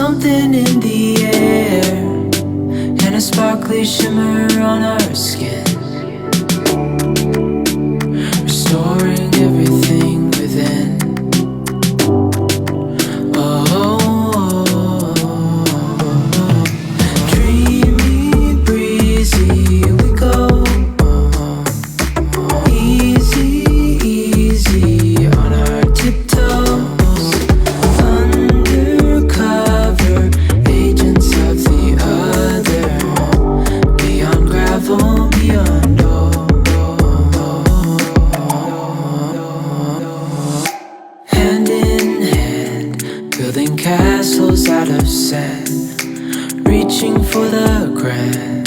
something in the air and a sparkly shimmer on our skin, restoring everything within. Oh, dreamy, breezy, we go. Easy, easy on our tiptoes. Undercover agents of the other. Beyond gravel, beyond hand in hand, building castles out of sand, reaching for the grand.